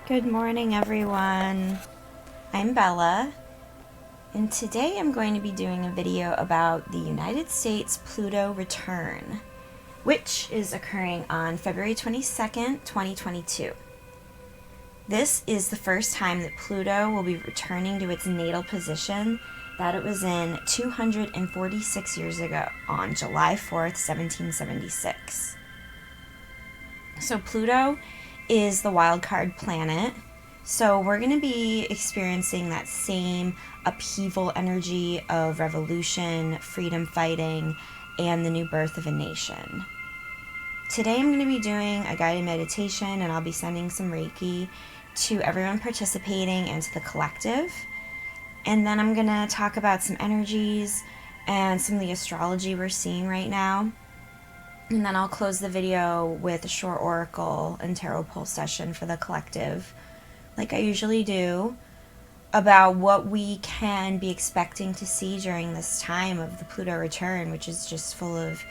Good morning, everyone. I'm Bella, and today I'm going to be doing a video about the United States Pluto Return, which is occurring on February 22nd, 2022. This is the first time that Pluto will be returning to its natal position that it was in 246 years ago on July 4th, 1776. So Pluto is the wild card planet. So we're going to be experiencing that same upheaval energy of revolution, freedom fighting, and the new birth of a nation. Today I'm going to be doing a guided meditation, and I'll be sending some Reiki to everyone participating and to the collective. And then I'm going to talk about some energies and some of the astrology we're seeing right now. And then I'll close the video with a short oracle and tarot pull session for the collective, like I usually do, about what we can be expecting to see during this time of the Pluto return, which is just full of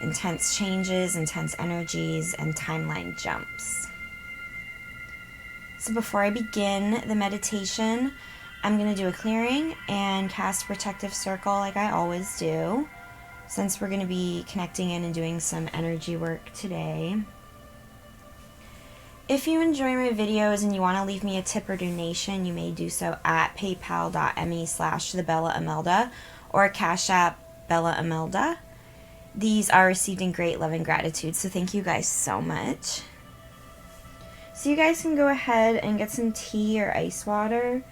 intense changes, intense energies, and timeline jumps. So before I begin the meditation, I'm going to do a clearing and cast a protective circle like I always do, since we're going to be connecting in and doing some energy work today. If you enjoy my videos and you want to leave me a tip or donation, you may do so at paypal.me/BellaImelda or Cash App BellaImelda. These are received in great love and gratitude, so thank you guys so much. So you guys can go ahead and get some tea or ice water,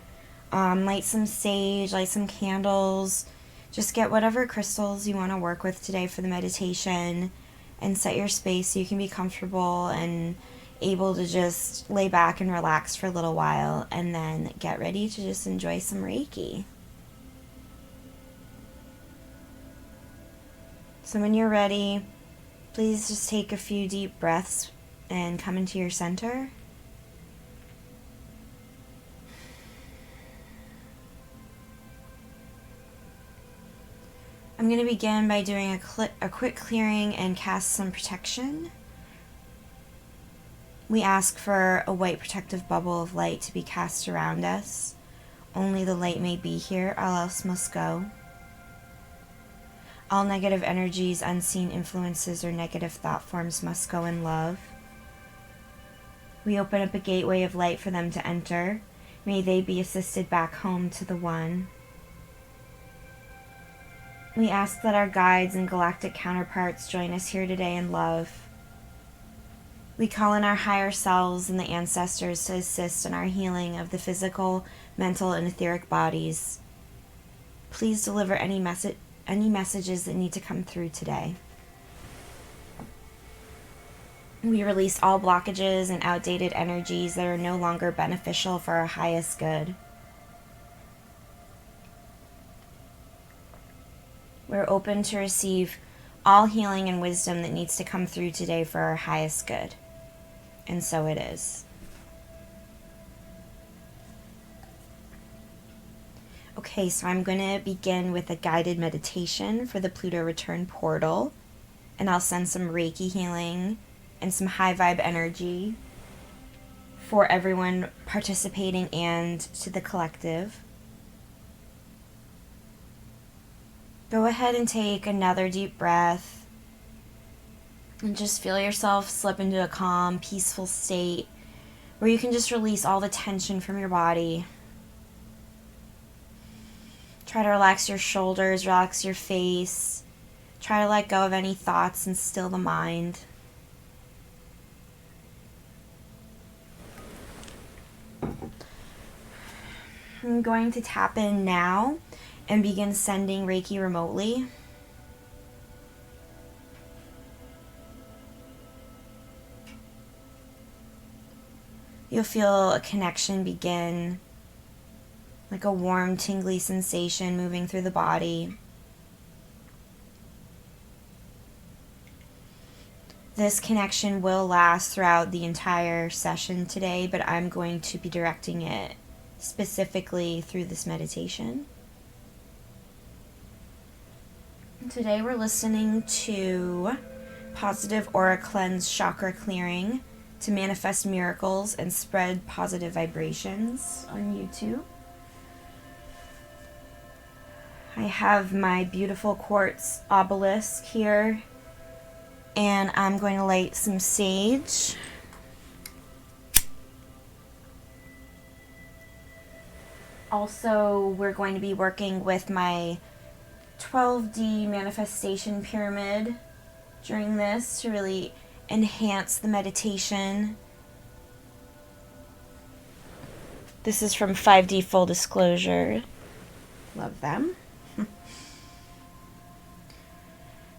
light some sage, light some candles. Just get whatever crystals you want to work with today for the meditation, and set your space so you can be comfortable and able to just lay back and relax for a little while, and then get ready to just enjoy some Reiki. So when you're ready, please just take a few deep breaths and come into your center. I'm going to begin by doing a quick clearing and cast some protection. We ask for a white protective bubble of light to be cast around us. Only the light may be here, all else must go. All negative energies, unseen influences, or negative thought forms must go in love. We open up a gateway of light for them to enter. May they be assisted back home to the One. We ask that our guides and galactic counterparts join us here today in love. We call in our higher selves and the ancestors to assist in our healing of the physical, mental, and etheric bodies. Please deliver any messages that need to come through today. We release all blockages and outdated energies that are no longer beneficial for our highest good. We're open to receive all healing and wisdom that needs to come through today for our highest good. And so it is. Okay, so I'm going to begin with a guided meditation for the Pluto return portal. And I'll send some Reiki healing and some high vibe energy for everyone participating and to the collective. Go ahead and take another deep breath and just feel yourself slip into a calm, peaceful state where you can just release all the tension from your body. Try to relax your shoulders, relax your face. Try to let go of any thoughts and still the mind. I'm going to tap in now and begin sending Reiki remotely. You'll feel a connection begin, like a warm, tingly sensation moving through the body. This connection will last throughout the entire session today, but I'm going to be directing it specifically through this meditation. Today we're listening to Positive Aura Cleanse Chakra Clearing to manifest miracles and spread positive vibrations on YouTube. I have my beautiful quartz obelisk here, and I'm going to light some sage. Also, we're going to be working with my 12D manifestation pyramid during this to really enhance the meditation. This is from 5D Full Disclosure. Love them.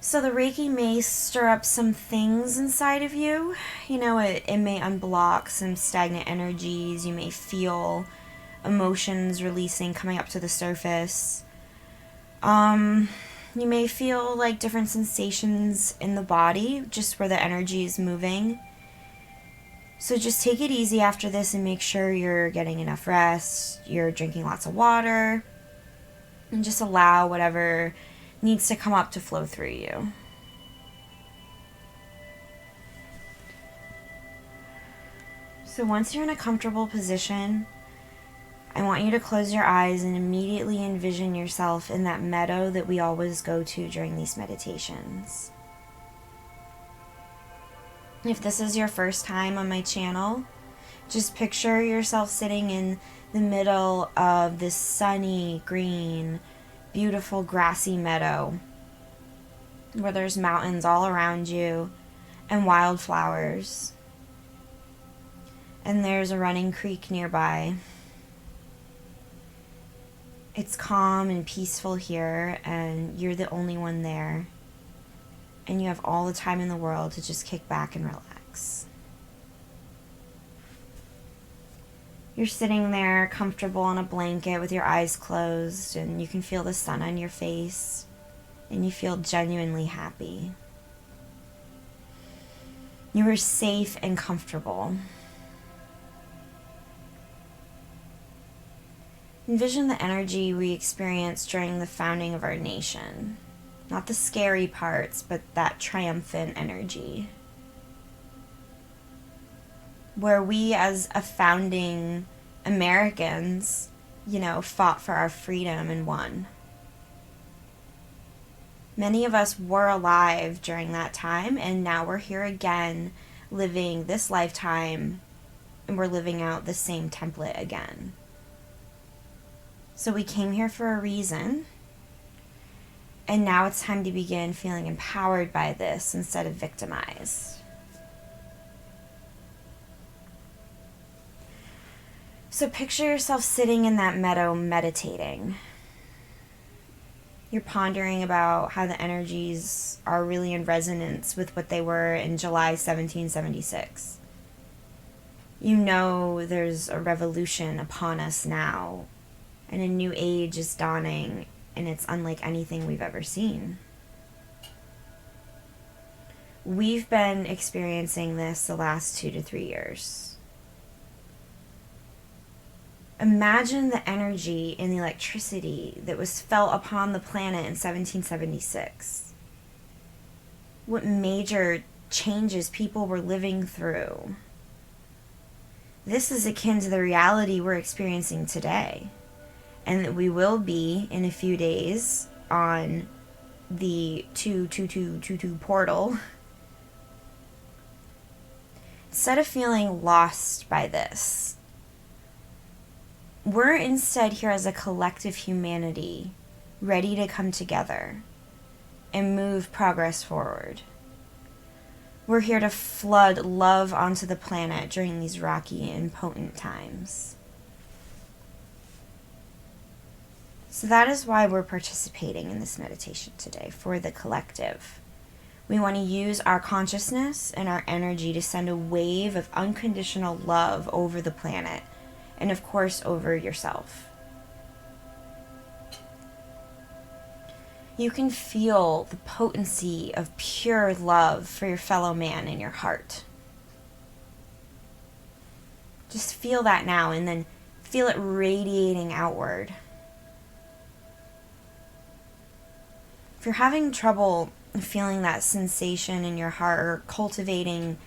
So the Reiki may stir up some things inside of you. You know, it may unblock some stagnant energies. You may feel emotions releasing, coming up to the surface. You may feel like different sensations in the body, just where the energy is moving. So just take it easy after this and make sure you're getting enough rest, you're drinking lots of water, and just allow whatever needs to come up to flow through you. So once you're in a comfortable position, I want you to close your eyes and immediately envision yourself in that meadow that we always go to during these meditations. If this is your first time on my channel, just picture yourself sitting in the middle of this sunny, green, beautiful grassy meadow where there's mountains all around you and wildflowers. And there's a running creek nearby. It's calm and peaceful here, and you're the only one there. And you have all the time in the world to just kick back and relax. You're sitting there comfortable on a blanket with your eyes closed, and you can feel the sun on your face, and you feel genuinely happy. You are safe and comfortable. Envision the energy we experienced during the founding of our nation. Not the scary parts, but that triumphant energy. Where we as a founding Americans, fought for our freedom and won. Many of us were alive during that time, and now we're here again, living this lifetime, and we're living out the same template again. So we came here for a reason, and now it's time to begin feeling empowered by this instead of victimized. So picture yourself sitting in that meadow meditating. You're pondering about how the energies are really in resonance with what they were in July 1776. You know there's a revolution upon us now, and a new age is dawning, and it's unlike anything we've ever seen. We've been experiencing this the last 2 to 3 years. Imagine the energy and the electricity that was felt upon the planet in 1776. What major changes people were living through. This is akin to the reality we're experiencing today, and that we will be in a few days on the 22222 portal. Instead of feeling lost by this, we're instead here as a collective humanity, ready to come together and move progress forward. We're here to flood love onto the planet during these rocky and potent times. So that is why we're participating in this meditation today, for the collective. We want to use our consciousness and our energy to send a wave of unconditional love over the planet, and of course over yourself. You can feel the potency of pure love for your fellow man in your heart. Just feel that now, and then feel it radiating outward. If you're having trouble feeling that sensation in your heart, or cultivating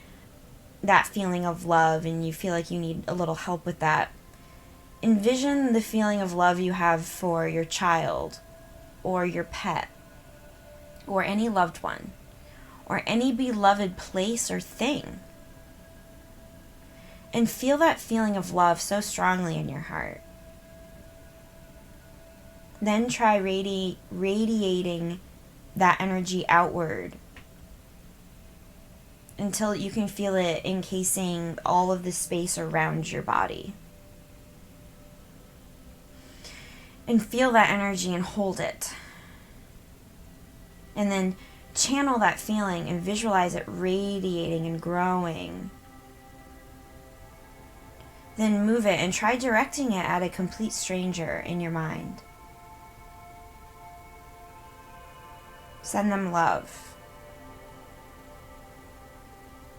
that feeling of love and you feel like you need a little help with that, envision the feeling of love you have for your child or your pet or any loved one or any beloved place or thing. And feel that feeling of love so strongly in your heart. Then try radiating that energy outward until you can feel it encasing all of the space around your body. And feel that energy and hold it. And then channel that feeling and visualize it radiating and growing. Then move it and try directing it at a complete stranger in your mind. Send them love.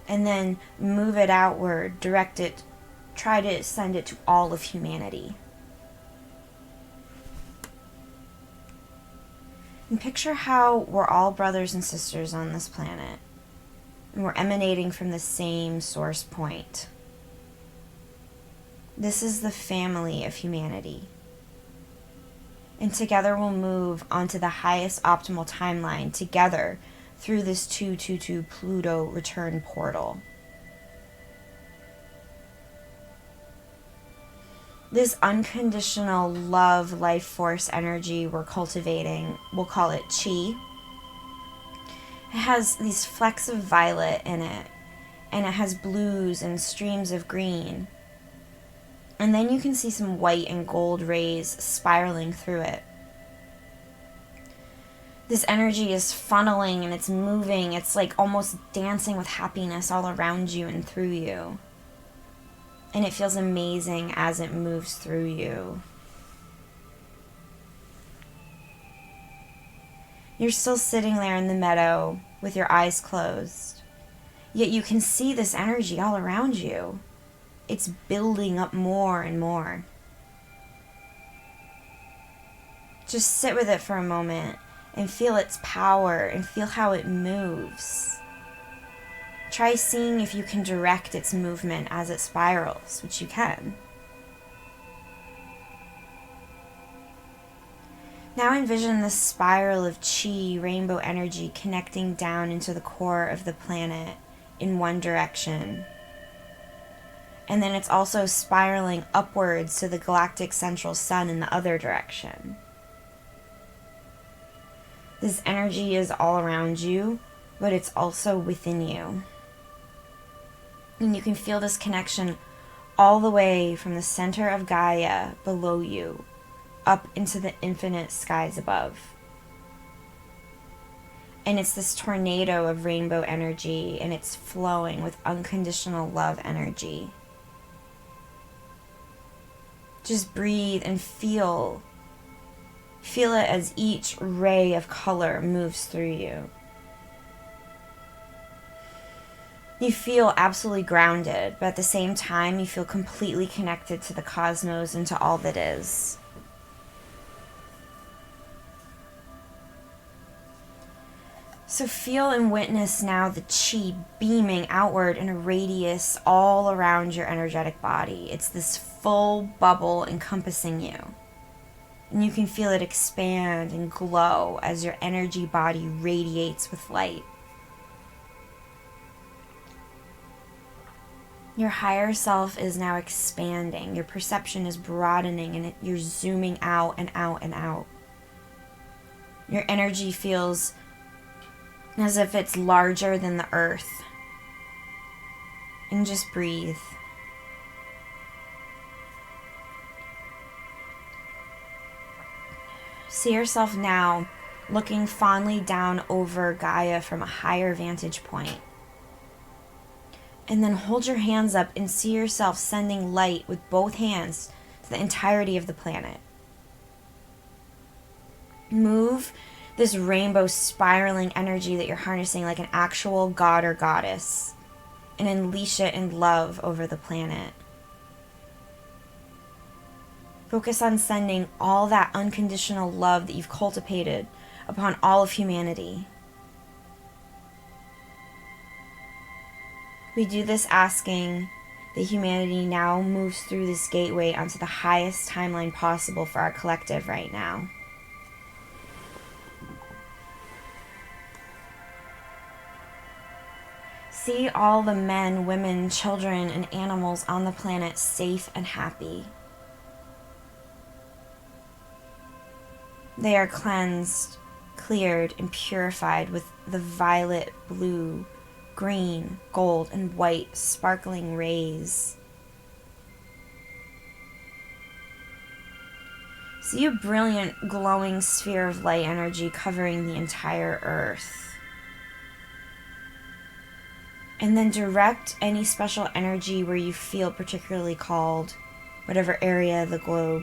And then move it outward, direct it, try to send it to all of humanity. And picture how we're all brothers and sisters on this planet, and we're emanating from the same source point. This is the family of humanity. And together we'll move onto the highest optimal timeline together through this 222 Pluto Return portal. This unconditional love, life force energy we're cultivating, we'll call it chi. It has these flecks of violet in it, and it has blues and streams of green. And then you can see some white and gold rays spiraling through it. This energy is funneling and it's moving. It's like almost dancing with happiness all around you and through you. And it feels amazing as it moves through you. You're still sitting there in the meadow with your eyes closed. Yet you can see this energy all around you. It's building up more and more. Just sit with it for a moment and feel its power and feel how it moves. Try seeing if you can direct its movement as it spirals, which you can. Now envision this spiral of chi, rainbow energy, connecting down into the core of the planet in one direction. And then it's also spiraling upwards to the galactic central sun in the other direction. This energy is all around you, but it's also within you. And you can feel this connection all the way from the center of Gaia below you, up into the infinite skies above. And it's this tornado of rainbow energy, and it's flowing with unconditional love energy. Just breathe and feel. Feel it as each ray of color moves through you. You feel absolutely grounded, but at the same time, you feel completely connected to the cosmos and to all that is. So feel and witness now the chi beaming outward in a radius all around your energetic body. It's this full bubble encompassing you. And you can feel it expand and glow as your energy body radiates with light. Your higher self is now expanding. Your perception is broadening, and you're zooming out and out and out. Your energy feels as if it's larger than the earth. And just breathe. See yourself now looking fondly down over Gaia from a higher vantage point. And then hold your hands up and see yourself sending light with both hands to the entirety of the planet. Move this rainbow spiraling energy that you're harnessing like an actual god or goddess, and unleash it in love over the planet. Focus on sending all that unconditional love that you've cultivated upon all of humanity. We do this asking that humanity now moves through this gateway onto the highest timeline possible for our collective right now. See all the men, women, children, and animals on the planet safe and happy. They are cleansed, cleared, and purified with the violet, blue, green, gold, and white sparkling rays. See a brilliant, glowing sphere of light energy covering the entire earth. And then direct any special energy where you feel particularly called, whatever area of the globe.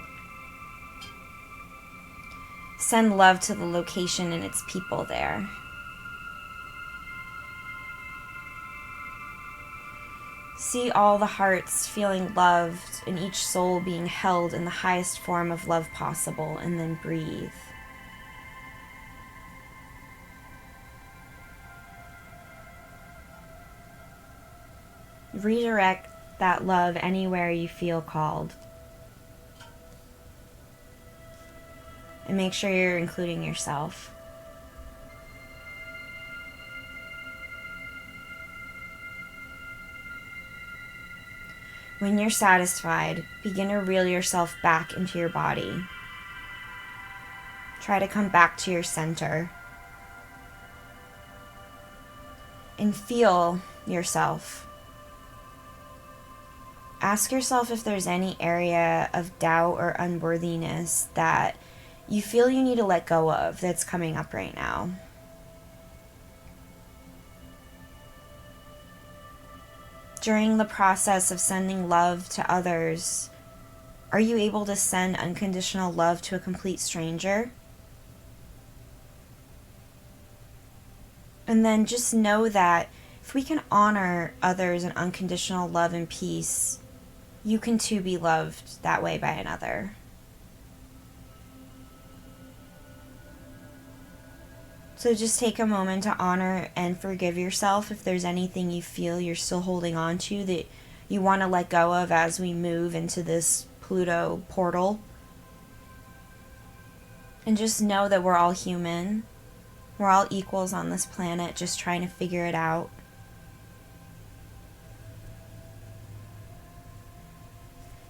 Send love to the location and its people there. See all the hearts feeling loved and each soul being held in the highest form of love possible, and then breathe. Redirect that love anywhere you feel called. And make sure you're including yourself. When you're satisfied, begin to reel yourself back into your body. Try to come back to your center. And feel yourself. Ask yourself if there's any area of doubt or unworthiness that you feel you need to let go of that's coming up right now. During the process of sending love to others, are you able to send unconditional love to a complete stranger? And then just know that if we can honor others in unconditional love and peace, you can too be loved that way by another. So just take a moment to honor and forgive yourself if there's anything you feel you're still holding on to that you want to let go of as we move into this Pluto portal. And just know that we're all human. We're all equals on this planet, just trying to figure it out.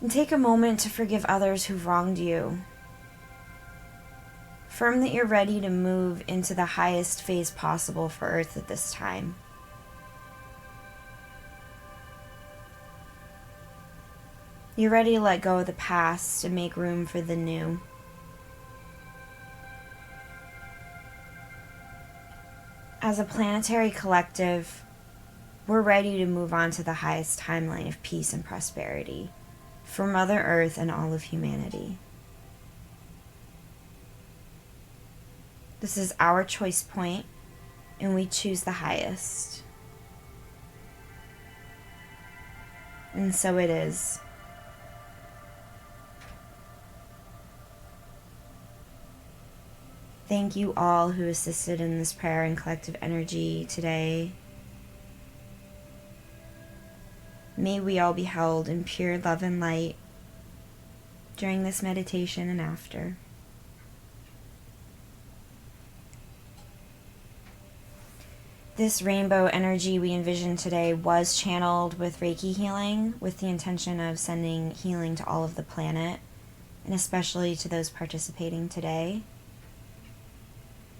And take a moment to forgive others who've wronged you. Affirm that you're ready to move into the highest phase possible for Earth at this time. You're ready to let go of the past and make room for the new. As a planetary collective, we're ready to move on to the highest timeline of peace and prosperity for Mother Earth and all of humanity. This is our choice point, and we choose the highest. And so it is. Thank you all who assisted in this prayer and collective energy today. May we all be held in pure love and light during this meditation and after. This rainbow energy we envisioned today was channeled with Reiki healing with the intention of sending healing to all of the planet, and especially to those participating today.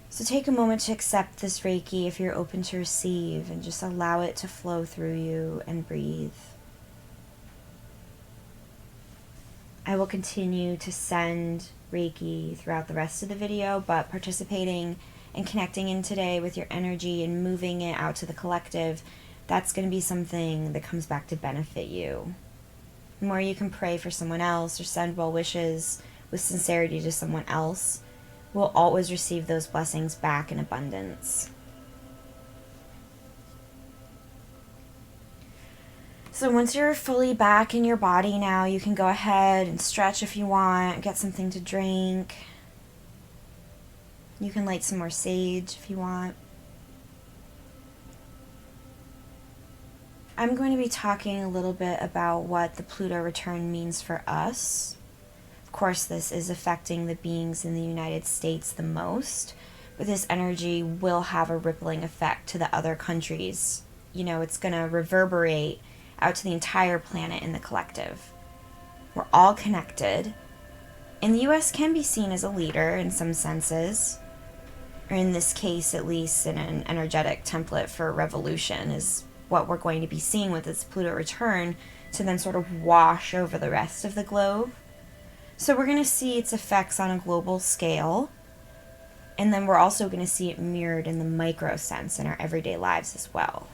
So take a moment to accept this Reiki if you're open to receive, and just allow it to flow through you and breathe. I will continue to send Reiki throughout the rest of the video, but participating and connecting in today with your energy and moving it out to the collective, that's going to be something that comes back to benefit you. The more you can pray for someone else or send well wishes with sincerity to someone else, we'll always receive those blessings back in abundance. So once you're fully back in your body now, you can go ahead and stretch if you want, get something to drink. You can light some more sage if you want. I'm going to be talking a little bit about what the Pluto return means for us. Of course, this is affecting the beings in the United States the most, but this energy will have a rippling effect to the other countries. You know, it's going to reverberate out to the entire planet in the collective. We're all connected, and the US can be seen as a leader in some senses, or in this case, at least, in an energetic template for revolution, is what we're going to be seeing with this Pluto return to then sort of wash over the rest of the globe. So we're going to see its effects on a global scale, and then we're also going to see it mirrored in the micro sense in our everyday lives as well.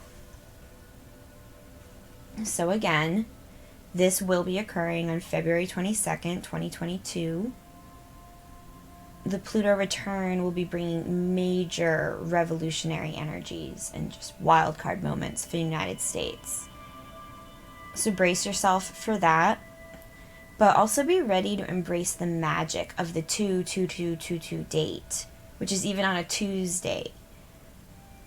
So again, this will be occurring on February 22nd, 2022. The Pluto return will be bringing major revolutionary energies and just wildcard moments for the United States. So brace yourself for that, but also be ready to embrace the magic of the 2-2-2-2-2 date, which is even on a Tuesday.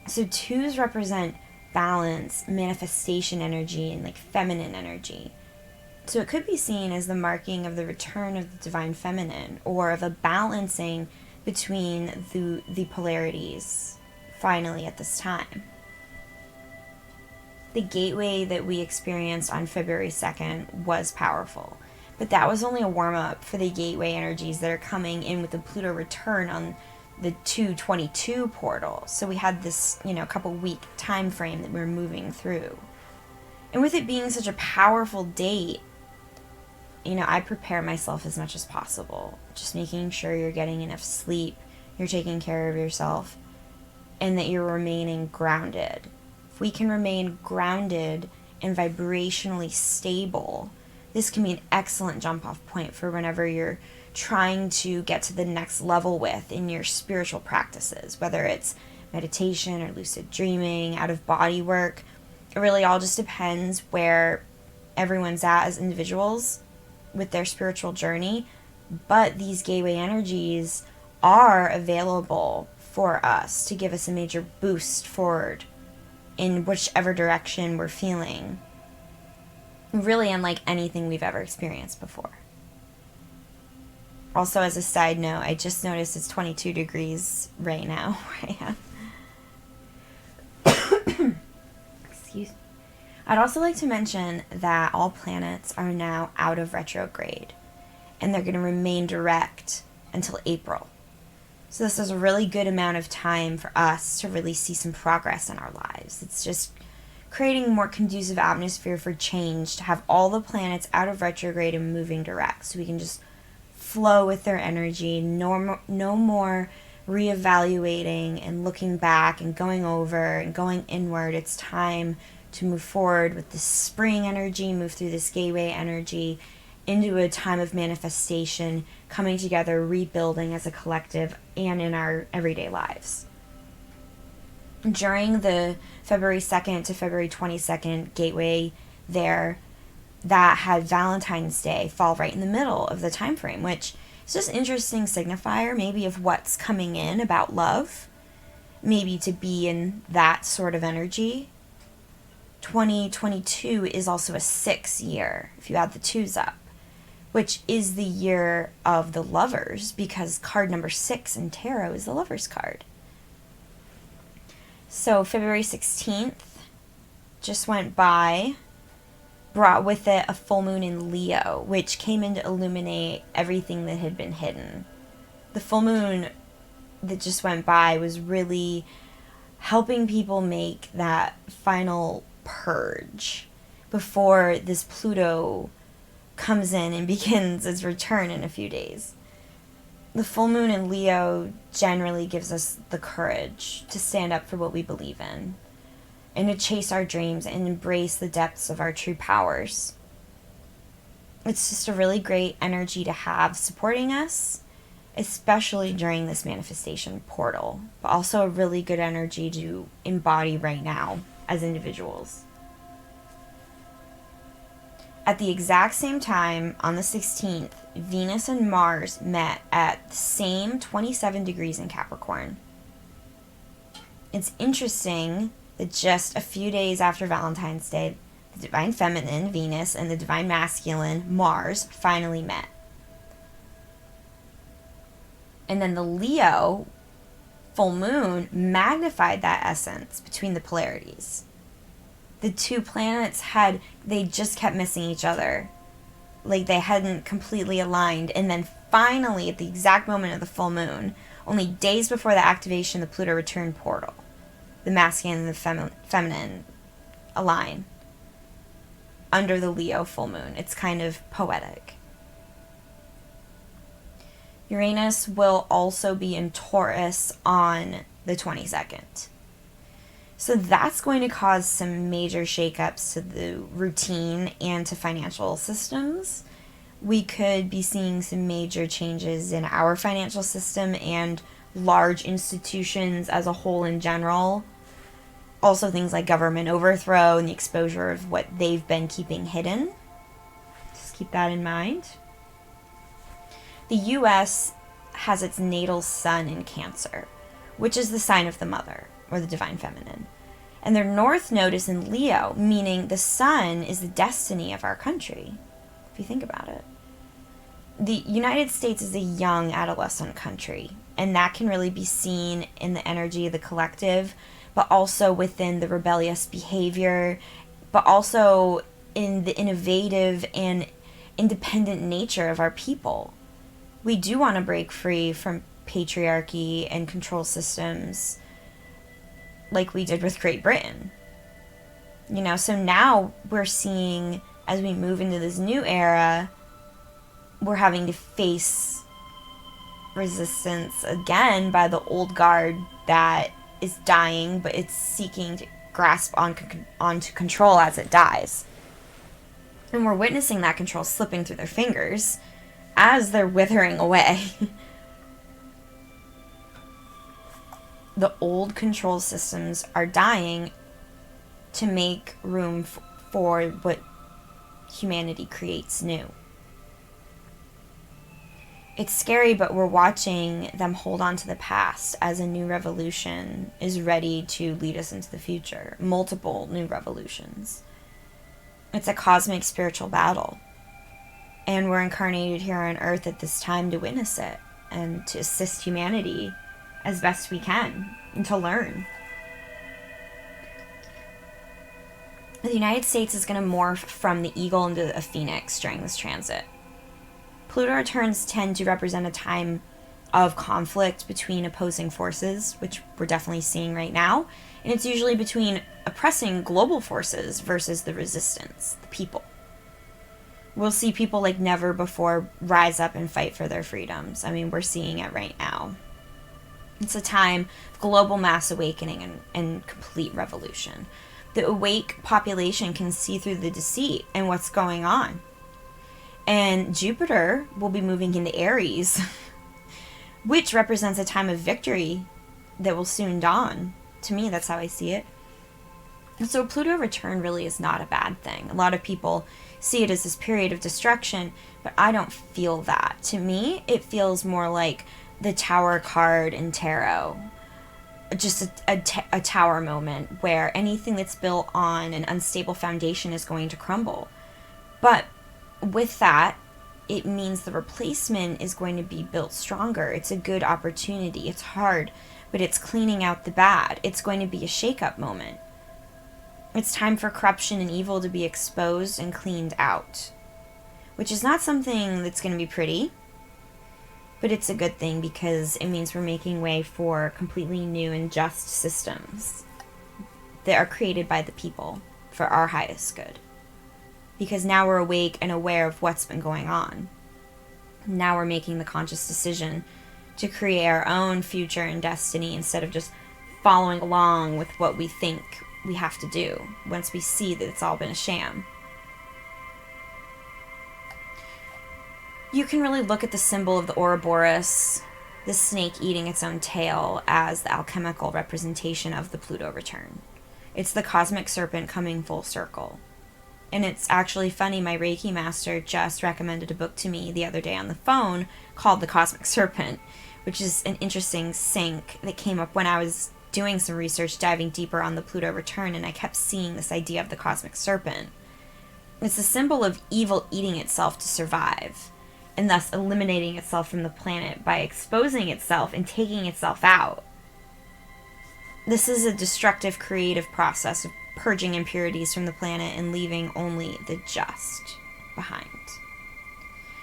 So twos represent balance, manifestation energy, and like feminine energy. So it could be seen as the marking of the return of the divine feminine, or of a balancing between the polarities finally at this time. The gateway that we experienced on February 2nd was powerful, but that was only a warm-up for the gateway energies that are coming in with the Pluto return on the 222 portal. So we had this, couple week time frame that we were moving through. And with it being such a powerful date, I prepare myself as much as possible. Just making sure you're getting enough sleep, you're taking care of yourself, and that you're remaining grounded. If we can remain grounded and vibrationally stable, this can be an excellent jump-off point for whenever you're trying to get to the next level with in your spiritual practices, whether it's meditation or lucid dreaming, out-of-body work. It really all just depends where everyone's at as individuals with their spiritual journey, but these gateway energies are available for us to give us a major boost forward in whichever direction we're feeling, really unlike anything we've ever experienced before. Also, as a side note, I just noticed it's 22 degrees right now where I am. Excuse me. I'd also like to mention that all planets are now out of retrograde, and they're going to remain direct until April. So this is a really good amount of time for us to really see some progress in our lives. It's just creating a more conducive atmosphere for change, to have all the planets out of retrograde and moving direct, so we can just flow with their energy. No more reevaluating and looking back and going over and going inward. It's time to move forward with this spring energy, move through this gateway energy into a time of manifestation, coming together, rebuilding as a collective and in our everyday lives. During the February 2nd to February 22nd gateway there, that had Valentine's Day fall right in the middle of the time frame, which is just an interesting signifier maybe of what's coming in about love, maybe to be in that sort of energy. 2022 is also a 6 year, if you add the 2s up, which is the year of the lovers, because card number 6 in tarot is the lover's card. So February 16th just went by, brought with it a full moon in Leo, which came in to illuminate everything that had been hidden. The full moon that just went by was really helping people make that final purge before this Pluto comes in and begins its return in a few days. The full moon in Leo generally gives us the courage to stand up for what we believe in and to chase our dreams and embrace the depths of our true powers. It's just a really great energy to have supporting us, especially during this manifestation portal, but also a really good energy to embody right now as individuals. At the exact same time, on the 16th, Venus and Mars met at the same 27 degrees in Capricorn. It's interesting that just a few days after Valentine's Day, the divine feminine, Venus, and the divine masculine, Mars, finally met. And then the Leo full moon magnified that essence between the polarities. The two planets they just kept missing each other. Like they hadn't completely aligned. And then finally, at the exact moment of the full moon, only days before the activation of the Pluto Return portal, the masculine and the feminine align under the Leo full moon. It's kind of poetic. Uranus will also be in Taurus on the 22nd. So that's going to cause some major shakeups to the routine and to financial systems. We could be seeing some major changes in our financial system and large institutions as a whole in general. Also things like government overthrow and the exposure of what they've been keeping hidden. Just keep that in mind. The U.S. has its natal sun in Cancer, which is the sign of the mother, or the divine feminine. And their north node is in Leo, meaning the sun is the destiny of our country, if you think about it. The United States is a young adolescent country, and that can really be seen in the energy of the collective, but also within the rebellious behavior, but also in the innovative and independent nature of our people. We do want to break free from patriarchy and control systems like we did with Great Britain. You know, so now we're seeing, as we move into this new era, we're having to face resistance again by the old guard that is dying, but it's seeking to grasp onto control as it dies. And we're witnessing that control slipping through their fingers as they're withering away. The old control systems are dying to make room for what humanity creates new. It's scary, but we're watching them hold on to the past as a new revolution is ready to lead us into the future. Multiple new revolutions. It's a cosmic spiritual battle. And we're incarnated here on Earth at this time to witness it and to assist humanity as best we can and to learn. The United States is going to morph from the eagle into a phoenix during this transit. Pluto returns tend to represent a time of conflict between opposing forces, which we're definitely seeing right now. And it's usually between oppressing global forces versus the resistance, the people. We'll see people like never before rise up and fight for their freedoms. I mean, we're seeing it right now. It's a time of global mass awakening and complete revolution. The awake population can see through the deceit and what's going on. And Jupiter will be moving into Aries, which represents a time of victory that will soon dawn. To me, that's how I see it. And so Pluto return really is not a bad thing. A lot of people see it as this period of destruction, but I don't feel that. To me, it feels more like the Tower card in tarot. Just a tower moment where anything that's built on an unstable foundation is going to crumble. But with that, it means the replacement is going to be built stronger. It's a good opportunity. It's hard, but it's cleaning out the bad. It's going to be a shake-up moment. It's time for corruption and evil to be exposed and cleaned out, which is not something that's going to be pretty, but it's a good thing because it means we're making way for completely new and just systems that are created by the people for our highest good. Because now we're awake and aware of what's been going on. Now we're making the conscious decision to create our own future and destiny instead of just following along with what we think we have to do once we see that it's all been a sham. You can really look at the symbol of the Ouroboros, the snake eating its own tail, as the alchemical representation of the Pluto return. It's the cosmic serpent coming full circle. And it's actually funny, my Reiki master just recommended a book to me the other day on the phone called The Cosmic Serpent, which is an interesting sync that came up when I was doing some research, diving deeper on the Pluto return, and I kept seeing this idea of the cosmic serpent. It's a symbol of evil eating itself to survive, and thus eliminating itself from the planet by exposing itself and taking itself out. This is a destructive creative process of purging impurities from the planet and leaving only the just behind.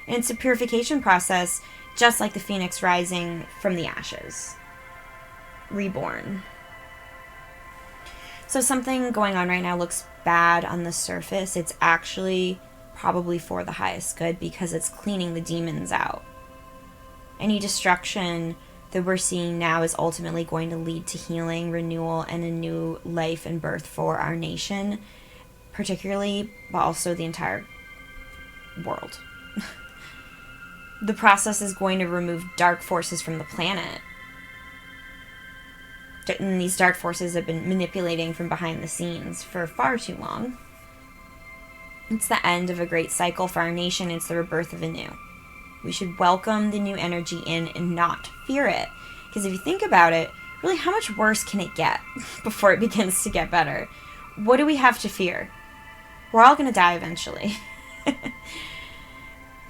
And it's a purification process just like the phoenix rising from the ashes. Reborn. So something going on right now looks bad on the surface. It's actually probably for the highest good because it's cleaning the demons out. Any destruction that we're seeing now is ultimately going to lead to healing, renewal, and a new life and birth for our nation, particularly, but also the entire world. The process is going to remove dark forces from the planet. And these dark forces have been manipulating from behind the scenes for far too long. It's the end of a great cycle for our nation. It's the rebirth of a new. We should welcome the new energy in and not fear it. Because if you think about it, really, how much worse can it get before it begins to get better? What do we have to fear? We're all going to die eventually.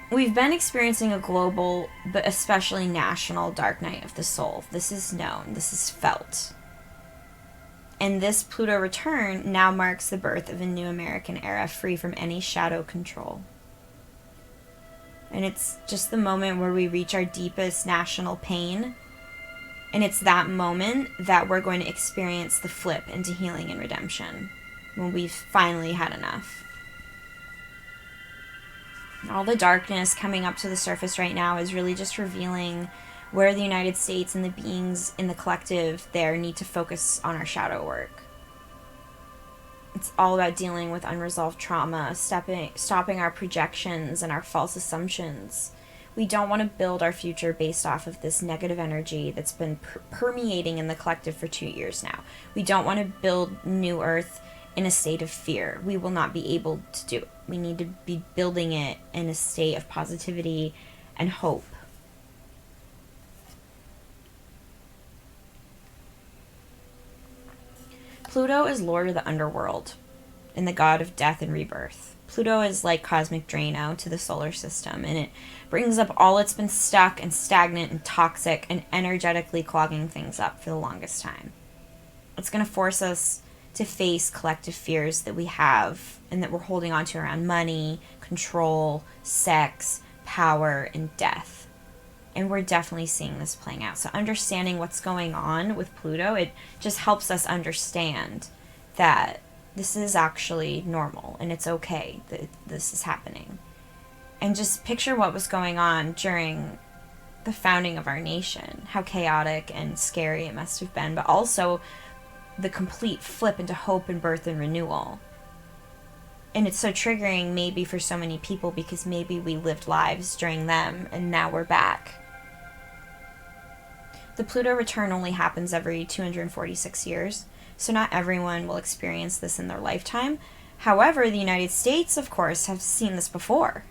We've been experiencing a global, but especially national, dark night of the soul. This is known. This is felt. And this Pluto return now marks the birth of a new American era free from any shadow control. And it's just the moment where we reach our deepest national pain. And it's that moment that we're going to experience the flip into healing and redemption. When we've finally had enough. All the darkness coming up to the surface right now is really just revealing where the United States and the beings in the collective there need to focus on our shadow work. It's all about dealing with unresolved trauma, stopping our projections and our false assumptions. We don't want to build our future based off of this negative energy that's been permeating in the collective for 2 years now. We don't want to build New Earth in a state of fear. We will not be able to do it. We need to be building it in a state of positivity and hope. Pluto is lord of the underworld and the god of death and rebirth. Pluto is like cosmic Drano to the solar system, and it brings up all that's been stuck and stagnant and toxic and energetically clogging things up for the longest time. It's going to force us to face collective fears that we have and that we're holding on to around money, control, sex, power, and death. And we're definitely seeing this playing out. So understanding what's going on with Pluto, it just helps us understand that this is actually normal and it's okay that this is happening. And just picture what was going on during the founding of our nation, how chaotic and scary it must have been, but also the complete flip into hope and birth and renewal. And it's so triggering maybe for so many people because maybe we lived lives during them and now we're back. The Pluto return only happens every 246 years, so not everyone will experience this in their lifetime. However, the United States, of course, have seen this before.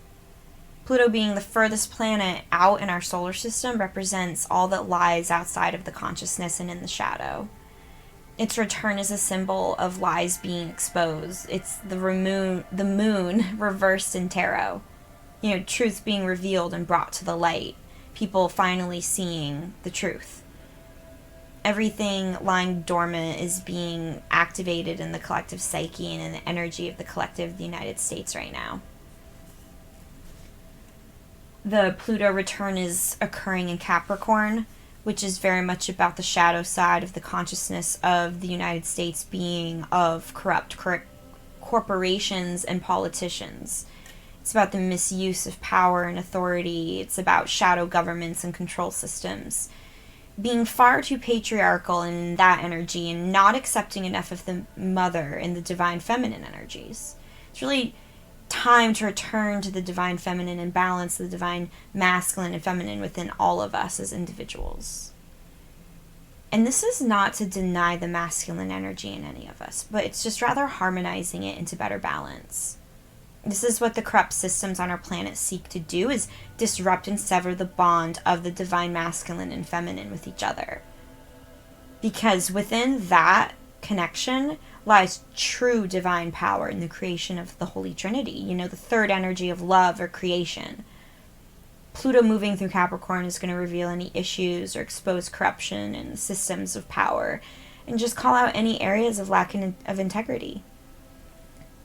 Pluto being the furthest planet out in our solar system represents all that lies outside of the consciousness and in the shadow. Its return is a symbol of lies being exposed. It's the moon reversed in tarot. Truth being revealed and brought to the light. People finally seeing the truth. Everything lying dormant is being activated in the collective psyche and in the energy of the collective of the United States right now. The Pluto return is occurring in Capricorn, which is very much about the shadow side of the consciousness of the United States being of corrupt corporations and politicians. It's about the misuse of power and authority. It's about shadow governments and control systems. Being far too patriarchal in that energy and not accepting enough of the mother and the divine feminine energies. It's really time to return to the divine feminine and balance the divine masculine and feminine within all of us as individuals. And this is not to deny the masculine energy in any of us, but it's just rather harmonizing it into better balance. This is what the corrupt systems on our planet seek to do, is disrupt and sever the bond of the divine masculine and feminine with each other. Because within that connection, lies true divine power in the creation of the Holy Trinity, you know, the third energy of love or creation. Pluto moving through Capricorn is going to reveal any issues or expose corruption in systems of power and just call out any areas of lack of integrity.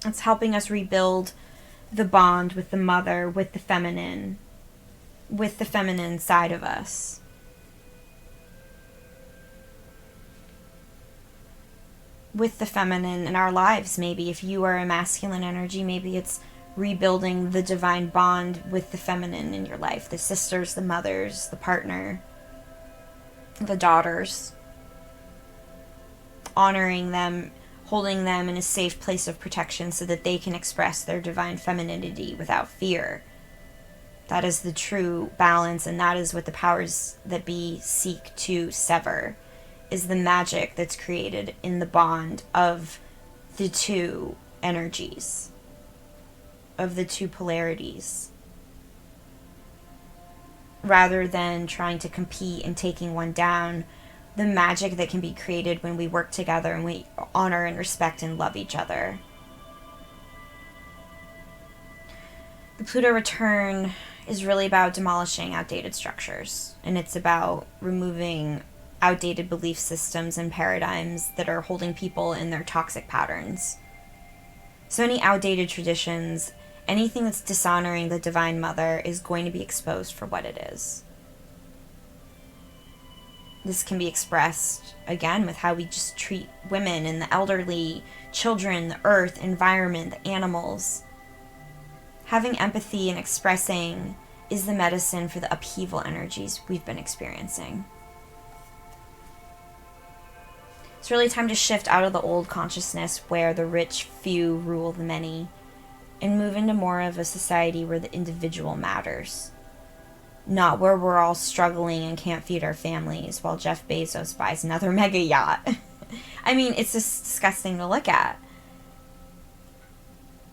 It's helping us rebuild the bond with the mother, with the feminine side of us. With the feminine in our lives, maybe if you are a masculine energy, maybe it's rebuilding the divine bond with the feminine in your life, the sisters, the mothers, the partner, the daughters, honoring them, holding them in a safe place of protection so that they can express their divine femininity without fear. That is the true balance, and that is what the powers that be seek to sever, is the magic that's created in the bond of the two energies, of the two polarities, rather than trying to compete and taking one down. The magic that can be created when we work together and we honor and respect and love each other. The Pluto return is really about demolishing outdated structures, and it's about removing outdated belief systems and paradigms that are holding people in their toxic patterns. So any outdated traditions, anything that's dishonoring the Divine Mother is going to be exposed for what it is. This can be expressed, again, with how we just treat women and the elderly, children, the earth, environment, the animals. Having empathy and expressing is the medicine for the upheaval energies we've been experiencing. It's really time to shift out of the old consciousness where the rich few rule the many and move into more of a society where the individual matters. Not where we're all struggling and can't feed our families while Jeff Bezos buys another mega yacht. I mean, it's just disgusting to look at.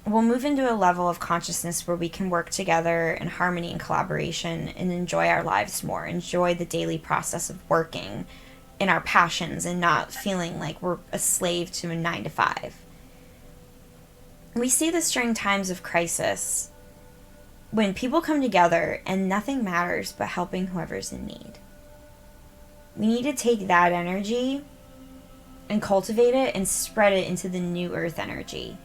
We'll move into a level of consciousness where we can work together in harmony and collaboration and enjoy our lives more, enjoy the daily process of working in our passions and not feeling like we're a slave to a 9-to-5. We see this during times of crisis, when people come together and nothing matters but helping whoever's in need. We need to take that energy and cultivate it and spread it into the new earth energy.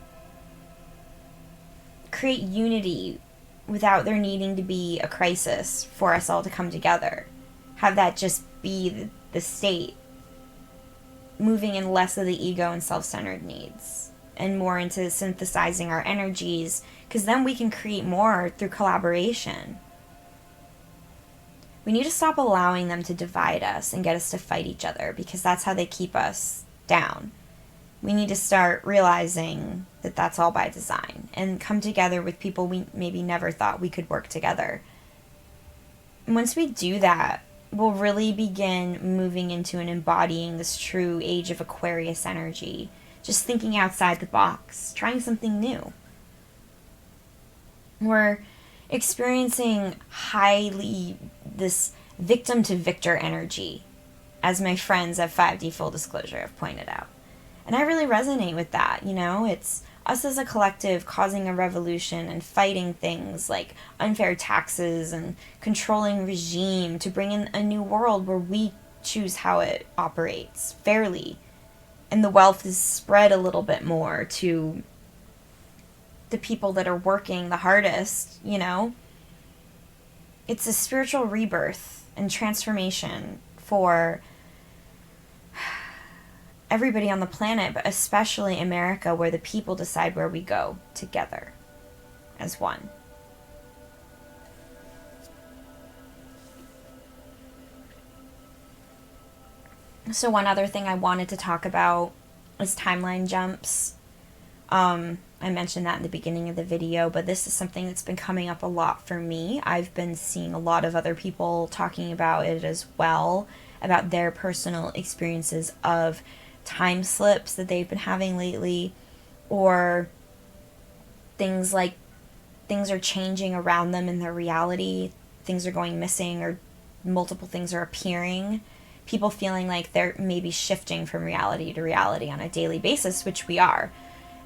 Create unity without there needing to be a crisis for us all to come together. Have that just be the state. Moving in less of the ego and self-centered needs and more into synthesizing our energies, because then we can create more through collaboration. We need to stop allowing them to divide us and get us to fight each other, because that's how they keep us down. We need to start realizing that that's all by design and come together with people we maybe never thought we could work together. And once we do that, we'll really begin moving into and embodying this true age of Aquarius energy, just thinking outside the box, trying something new. We're experiencing highly this victim to victor energy, as my friends at 5D Full Disclosure have pointed out. And I really resonate with that, you know? It's us as a collective causing a revolution and fighting things like unfair taxes and controlling regime to bring in a new world where we choose how it operates fairly. And the wealth is spread a little bit more to the people that are working the hardest, you know? It's a spiritual rebirth and transformation for everybody on the planet, but especially America, where the people decide where we go together as one. So one other thing I wanted to talk about is timeline jumps. I mentioned that in the beginning of the video, but this is something that's been coming up a lot for me. I've been seeing a lot of other people talking about it as well, about their personal experiences of time slips that they've been having lately, or things like things are changing around them in their reality, things are going missing, or multiple things are appearing, people feeling like they're maybe shifting from reality to reality on a daily basis, which we are.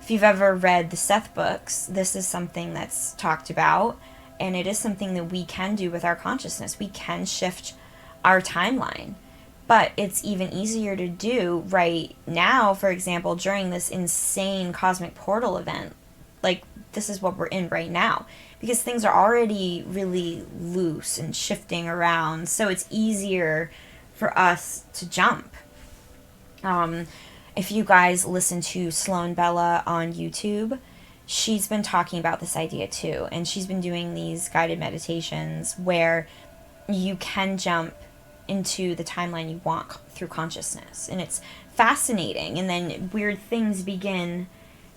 If you've ever read the Seth books, this is something that's talked about, and it is something that we can do with our consciousness. We can shift our timeline, but it's even easier to do right now, for example, during this insane cosmic portal event. Like, this is what we're in right now, because things are already really loose and shifting around, so it's easier for us to jump. If you guys listen to Sloan Bella on YouTube, she's been talking about this idea too, and she's been doing these guided meditations where you can jump into the timeline you want through consciousness, and it's fascinating. And then weird things begin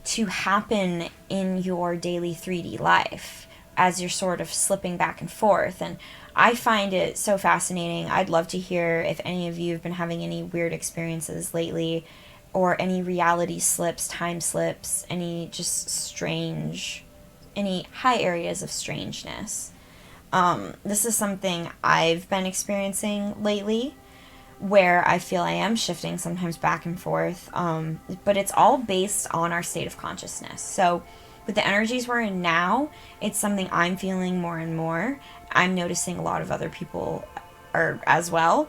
to happen in your daily 3D life as you're sort of slipping back and forth, and I find it so fascinating. I'd love to hear if any of you have been having any weird experiences lately, or any reality slips, time slips, any just strange, any high areas of strangeness. This is something I've been experiencing lately, where I feel I am shifting sometimes back and forth, but it's all based on our state of consciousness. So with the energies we're in now, it's something I'm feeling more and more. I'm noticing a lot of other people are as well.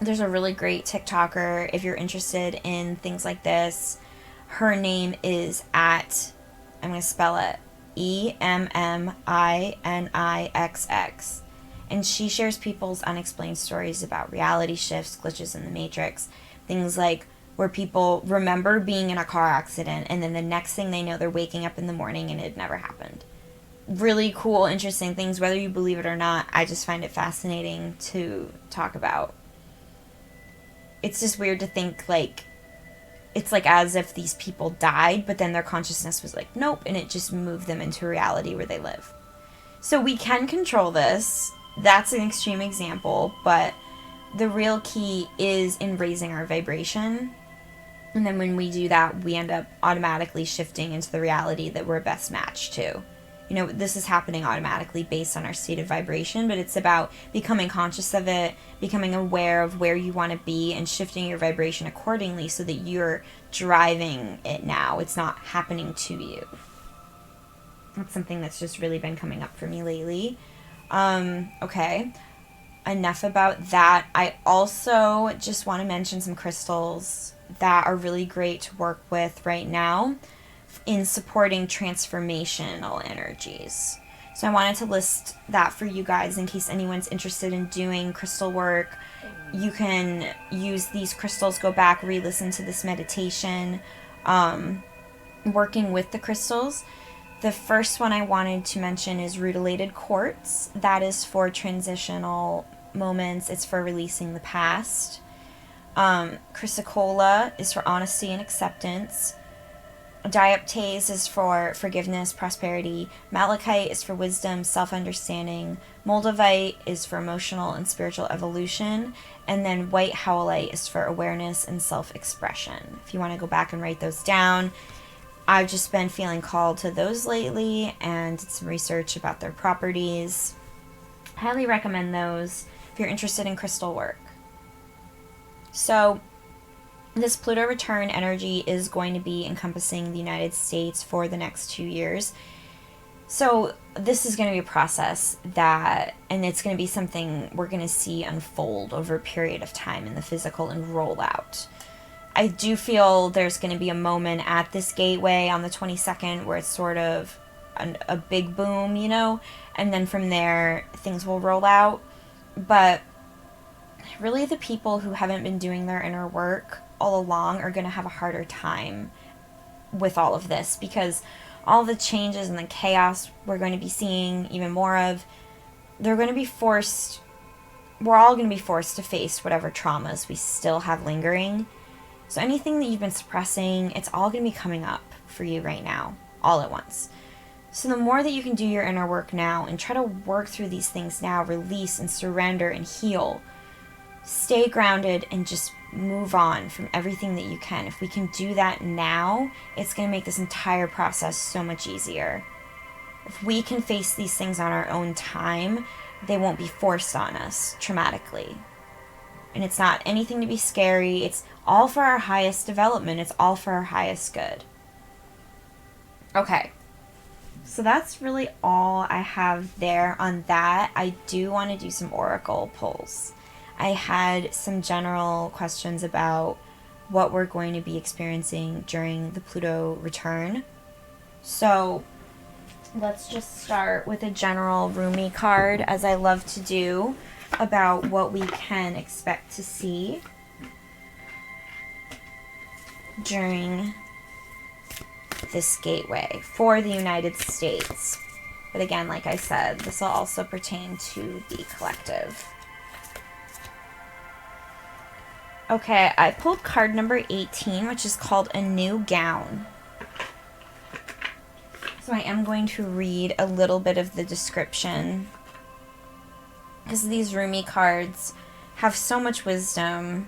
There's a really great TikToker, if you're interested in things like this. Her name is I'm going to spell it, EMMINIXX. And she shares people's unexplained stories about reality shifts, glitches in the matrix, things like where people remember being in a car accident and then the next thing they know, they're waking up in the morning and it never happened. Really cool, interesting things, whether you believe it or not. I just find it fascinating to talk about. It's just weird to think, like, it's like as if these people died, but then their consciousness was like, nope, and it just moved them into reality where they live. So we can control this. That's an extreme example, but the real key is in raising our vibration. And then when we do that, we end up automatically shifting into the reality that we're best matched to. You know, this is happening automatically based on our state of vibration, but it's about becoming conscious of it, becoming aware of where you want to be, and shifting your vibration accordingly so that you're driving it now. It's not happening to you. That's something that's just really been coming up for me lately. Okay. Enough about that. I also just want to mention some crystals that are really great to work with right now in supporting transformational energies. So I wanted to list that for you guys in case anyone's interested in doing crystal work. You can use these crystals, go back, re-listen to this meditation, working with the crystals. The first one I wanted to mention is rutilated quartz. That is for transitional moments. It's for releasing the past. Chrysocolla is for honesty and acceptance. Dioptase is for forgiveness, prosperity. Malachite is for wisdom, self-understanding. Moldavite is for emotional and spiritual evolution. And then white howlite is for awareness and self-expression. If you want to go back and write those down, I've just been feeling called to those lately and did some research about their properties. Highly recommend those if you're interested in crystal work. So this Pluto return energy is going to be encompassing the United States for the next 2 years. So this is going to be a process and it's going to be something we're going to see unfold over a period of time in the physical and roll out. I do feel there's going to be a moment at this gateway on the 22nd where it's sort of a big boom, you know, and then from there things will roll out. But really the people who haven't been doing their inner work all along are going to have a harder time with all of this, because all the changes and the chaos we're going to be seeing even more of, we're all going to be forced to face whatever traumas we still have lingering. So anything that you've been suppressing, it's all going to be coming up for you right now, all at once. So the more that you can do your inner work now and try to work through these things now, release and surrender and heal, stay grounded and just move on from everything that you can. If we can do that now, it's going to make this entire process so much easier. If we can face these things on our own time, they won't be forced on us traumatically. And it's not anything to be scary. It's all for our highest development. It's all for our highest good. Okay. So that's really all I have there on that. I do want to do some oracle pulls. I had some general questions about what we're going to be experiencing during the Pluto return. So let's just start with a general Rumi card, as I love to do, about what we can expect to see during this gateway for the United States. But again, like I said, this will also pertain to the collective. Okay, I pulled card number 18, which is called A New Gown. So I am going to read a little bit of the description, because these Rumi cards have so much wisdom.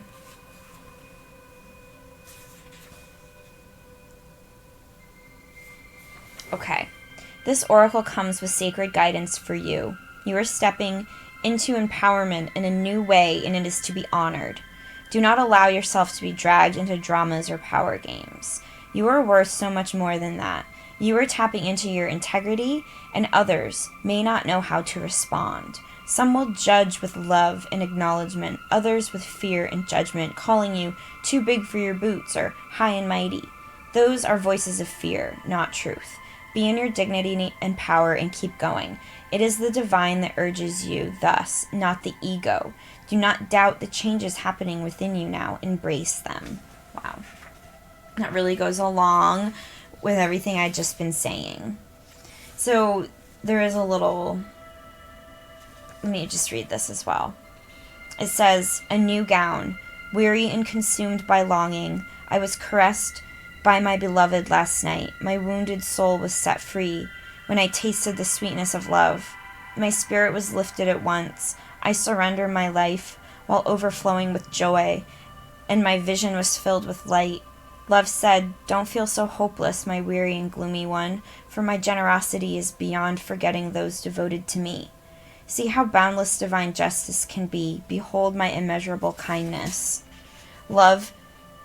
Okay, this oracle comes with sacred guidance for you. You are stepping into empowerment in a new way, and it is to be honored. Do not allow yourself to be dragged into dramas or power games. You are worth so much more than that. You are tapping into your integrity, and others may not know how to respond. Some will judge with love and acknowledgement, others with fear and judgment, calling you too big for your boots or high and mighty. Those are voices of fear, not truth. Be in your dignity and power and keep going. It is the divine that urges you thus, not the ego. Do not doubt the changes happening within you now. Embrace them. Wow. That really goes along with everything I've just been saying. So there is a little... Let me just read this as well. It says, A new gown. Weary and consumed by longing, I was caressed by my beloved last night. My wounded soul was set free when I tasted the sweetness of love. My spirit was lifted at once. I surrender my life while overflowing with joy, and my vision was filled with light. Love said, Don't feel so hopeless, my weary and gloomy one, for my generosity is beyond forgetting those devoted to me. See how boundless divine justice can be. Behold my immeasurable kindness. Love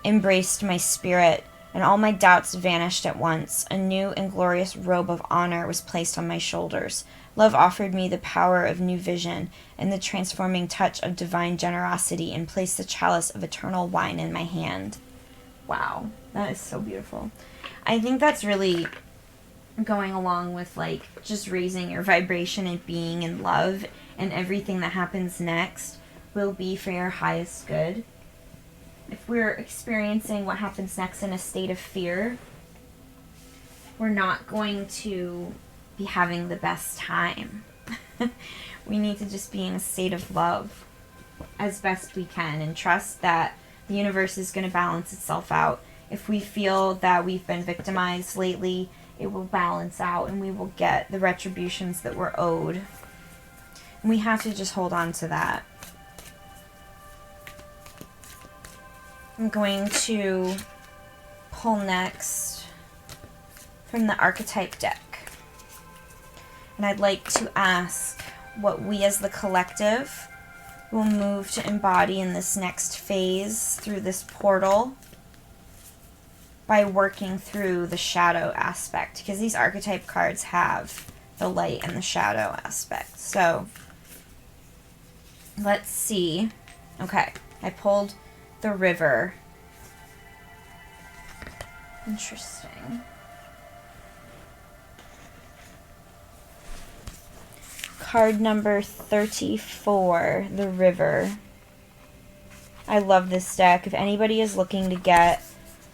embraced my spirit, and all my doubts vanished at once. A new and glorious robe of honor was placed on my shoulders. Love offered me the power of new vision and the transforming touch of divine generosity, and placed the chalice of eternal wine in my hand. Wow, that is so beautiful. I think that's really going along with like just raising your vibration and being in love, and everything that happens next will be for your highest good. If we're experiencing what happens next in a state of fear, we're not going to be having the best time. We need to just be in a state of love as best we can, and trust that the universe is going to balance itself out. If we feel that we've been victimized lately, it will balance out and we will get the retributions that we're owed. And we have to just hold on to that. I'm going to pull next from the archetype deck. And I'd like to ask what we as the collective will move to embody in this next phase through this portal by working through the shadow aspect, because these archetype cards have the light and the shadow aspect. So let's see. Okay, I pulled the river. Interesting. Card number 34, the river. I love this deck. If anybody is looking to get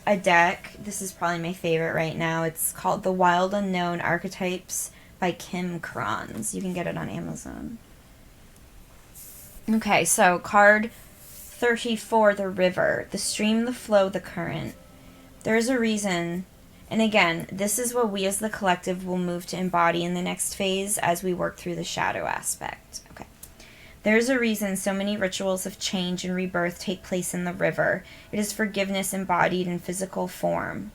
a deck, this is probably my favorite right now. It's called The Wild Unknown Archetypes by Kim Kranz. You can get it on Amazon. Okay, so card 34, the river. The stream, the flow, the current. There's a reason, and again, this is what we as the collective will move to embody in the next phase as we work through the shadow aspect. Okay. There's a reason so many rituals of change and rebirth take place in the river. It is forgiveness embodied in physical form.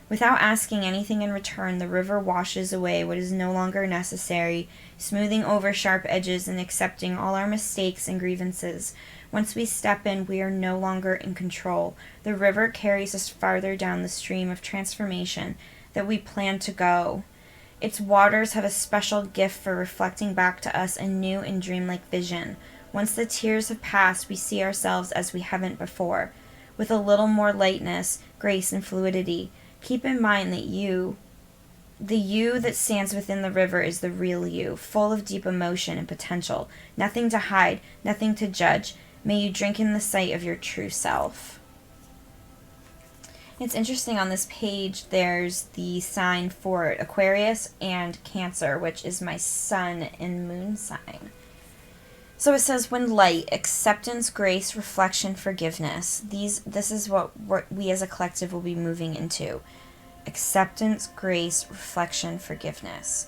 Without asking anything in return, the river washes away what is no longer necessary, smoothing over sharp edges and accepting all our mistakes and grievances. Once we step in, we are no longer in control. The river carries us farther down the stream of transformation that we plan to go. Its waters have a special gift for reflecting back to us a new and dreamlike vision. Once the tears have passed, we see ourselves as we haven't before, with a little more lightness, grace, and fluidity. Keep in mind that the you that stands within the river, is the real you, full of deep emotion and potential. Nothing to hide, nothing to judge. May you drink in the sight of your true self. It's interesting, on this page there's the sign for Aquarius and Cancer, which is my sun and moon sign. So it says, when light, acceptance, grace, reflection, forgiveness. This is what we as a collective will be moving into. Acceptance, grace, reflection, forgiveness.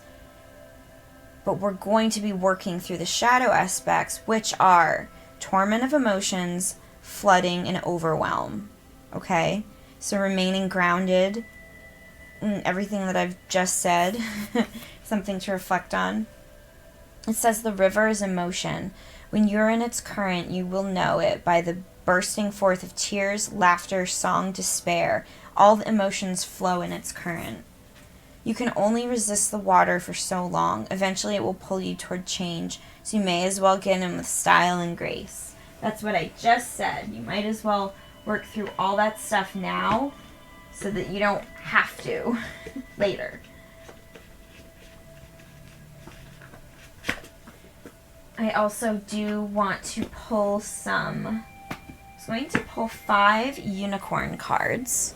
But we're going to be working through the shadow aspects, which are torment of emotions, flooding, and overwhelm. Okay? So remaining grounded in everything that I've just said. Something to reflect on. It says the river is emotion. When you're in its current, you will know it by the bursting forth of tears, laughter, song, despair. All the emotions flow in its current. You can only resist the water for so long. Eventually it will pull you toward change, so you may as well get in with style and grace. That's what I just said. You might as well work through all that stuff now so that you don't have to later. I also do want to pull I'm going to pull 5 unicorn cards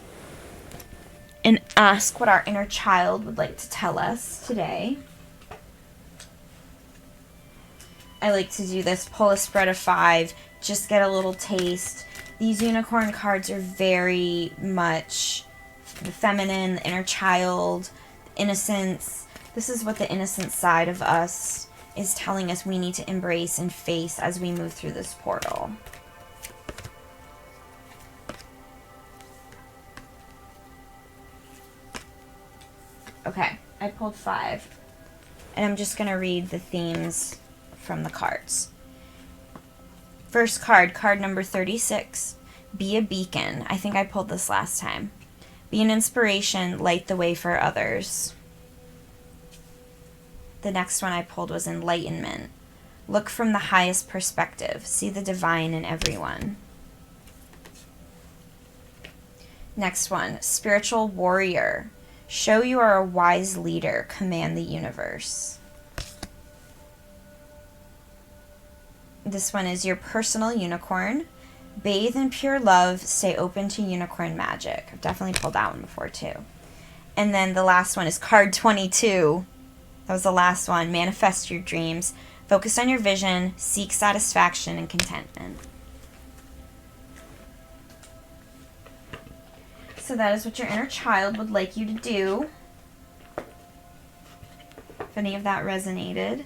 and ask what our inner child would like to tell us today. I like to do this, pull a spread of 5, just get a little taste. These unicorn cards are very much the feminine, the inner child, the innocence. This is what the innocent side of us is telling us we need to embrace and face as we move through this portal. Okay, I pulled 5, and I'm just going to read the themes from the cards. First card, card number 36, be a beacon. I think I pulled this last time. Be an inspiration, light the way for others. The next one I pulled was enlightenment. Look from the highest perspective. See the divine in everyone. Next one, spiritual warrior. Show you are a wise leader. Command the universe. This one is your personal unicorn. Bathe in pure love. Stay open to unicorn magic. I've definitely pulled that one before too. And then the last one is card 22. That was the last one. Manifest your dreams. Focus on your vision. Seek satisfaction and contentment. So that is what your inner child would like you to do. If any of that resonated.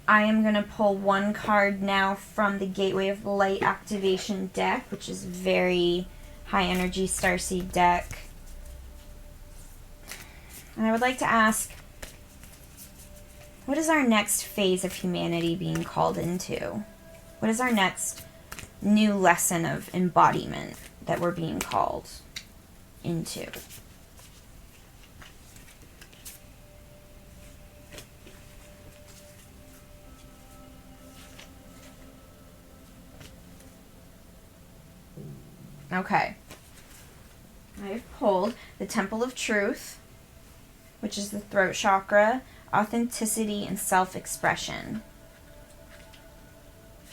I am going to pull one card now from the Gateway of Light Activation deck, which is very high energy starseed deck. And I would like to ask, what is our next phase of humanity being called into? What is our next new lesson of embodiment that we're being called into? Okay. I've pulled the Temple of Truth, which is the throat chakra, authenticity, and self-expression.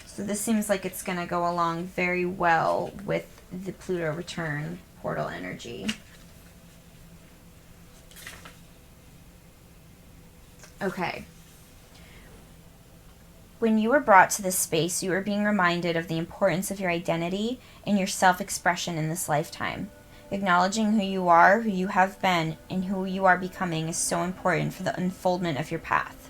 So this seems like it's going to go along very well with the Pluto return portal energy. Okay. When you were brought to this space, you were being reminded of the importance of your identity and your self-expression in this lifetime. Acknowledging who you are, who you have been, and who you are becoming is so important for the unfoldment of your path.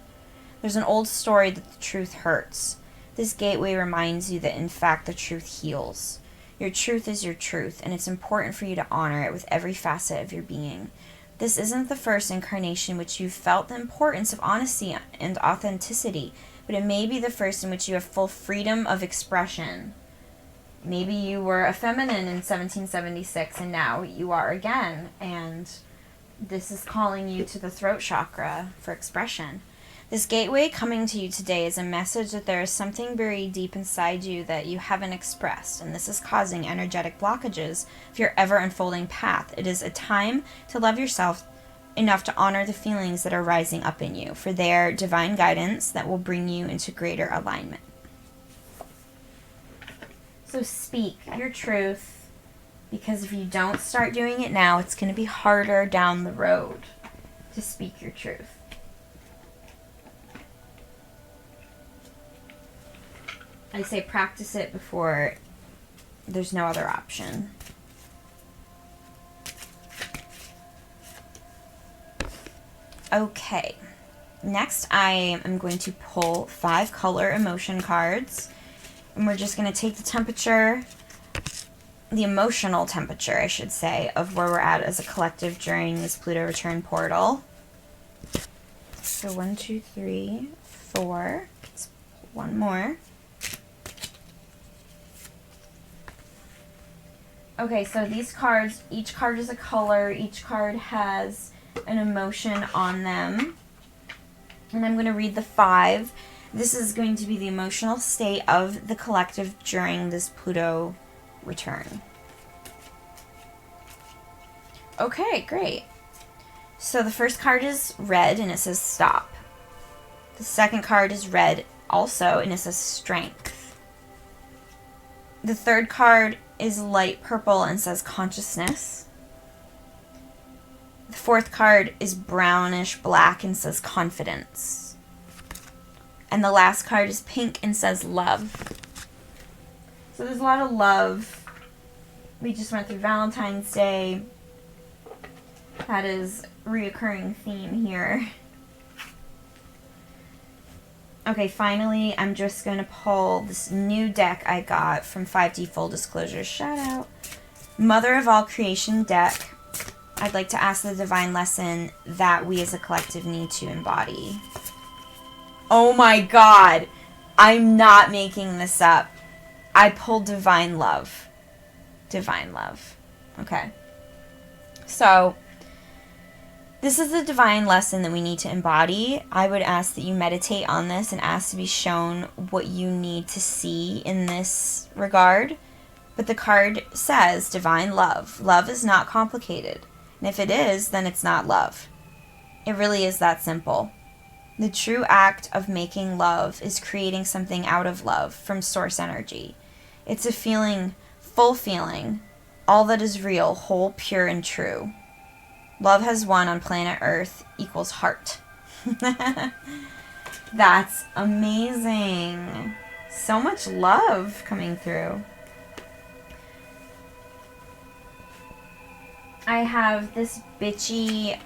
There's an old story that the truth hurts. This gateway reminds you that, in fact, the truth heals. Your truth is your truth, and it's important for you to honor it with every facet of your being. This isn't the first incarnation which you've felt the importance of honesty and authenticity. but it may be the first in which you have full freedom of expression. Maybe you were a feminine in 1776 and now you are again, and this is calling you to the throat chakra for expression. This gateway coming to you today is a message that there is something very deep inside you that you haven't expressed, and this is causing energetic blockages of your ever-unfolding path. It is a time to love yourself enough to honor the feelings that are rising up in you, for they are divine guidance that will bring you into greater alignment. So speak your truth, because if you don't start doing it now, it's going to be harder down the road to speak your truth. I say practice it before there's no other option. Okay, next I am going to pull 5 color emotion cards, and we're just going to take the temperature, the emotional temperature, I should say, of where we're at as a collective during this Pluto return portal. So 1, 2, 3, 4. Let's pull one more. Okay, so these cards, each card is a color, each card has an emotion on them. And I'm going to read the 5. This is going to be the emotional state of the collective during this Pluto return. Okay, great. So the first card is red and it says stop. The second card is red also and it says strength. The third card is light purple and says consciousness. The fourth card is brownish black and says confidence. And the last card is pink and says love. So there's a lot of love. We just went through Valentine's Day. That is a reoccurring theme here. Okay, finally, I'm just going to pull this new deck I got from 5D Full Disclosure. Shout out. Mother of All Creation deck. I'd like to ask the divine lesson that we as a collective need to embody. Oh my god! I'm not making this up. I pulled Divine Love. Divine Love. Okay. So, this is the divine lesson that we need to embody. I would ask that you meditate on this and ask to be shown what you need to see in this regard. But the card says divine love. Love is not complicated. And if it is, then it's not love. It really is that simple. The true act of making love is creating something out of love from source energy. It's a feeling, full feeling, all that is real, whole, pure, and true. Love has won on planet Earth equals heart. That's amazing. So much love coming through. I have this bitchy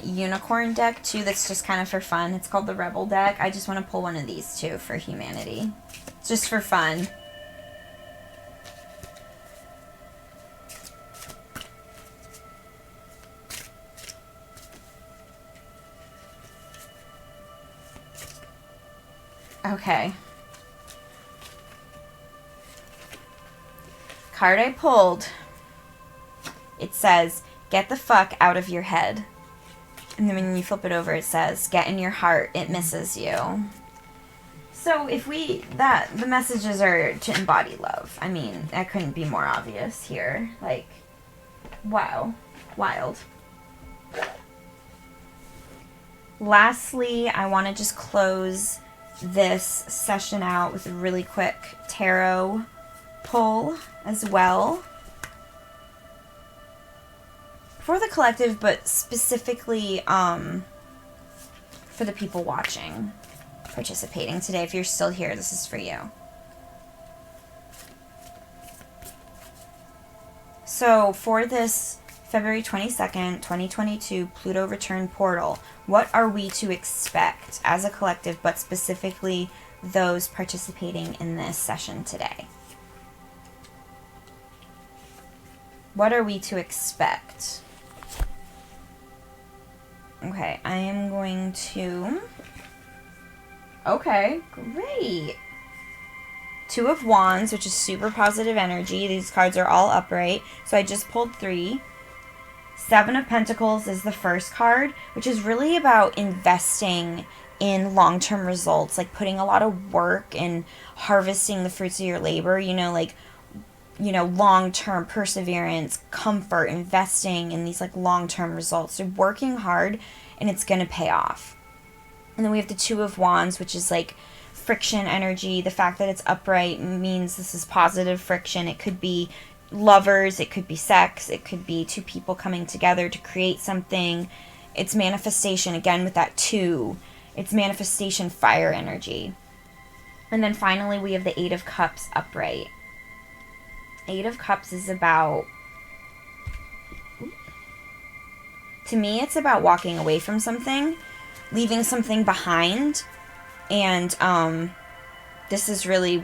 unicorn deck too that's just kind of for fun. It's called the Rebel deck. I just want to pull one of these too for humanity. Just for fun. Okay. Card I pulled. It says, get the fuck out of your head. And then when you flip it over, it says, get in your heart, it misses you. So if the messages are to embody love. I mean, that couldn't be more obvious here. Like, wow. Wild. Lastly, I want to just close this session out with a really quick tarot pull as well. For the collective, but specifically for the people watching, participating today. If you're still here, this is for you. So for this February 22nd, 2022 Pluto Return portal, what are we to expect as a collective, but specifically those participating in this session today? What are we to expect? Okay, I am going to Okay, great. Two of Wands, which is super positive energy. These cards are all upright. So I just pulled 3. Seven of Pentacles is the first card, which is really about investing in long-term results, like putting a lot of work and harvesting the fruits of your labor, long-term perseverance, comfort, investing in these like long-term results. So working hard and it's going to pay off. And then we have the Two of Wands, which is like friction energy. The fact that it's upright means this is positive friction. It could be lovers, it could be sex, it could be two people coming together to create something. It's manifestation, again with that 2. It's manifestation fire energy. And then finally we have the Eight of Cups upright. Eight of Cups is about, to me, it's about walking away from something, leaving something behind. And this is really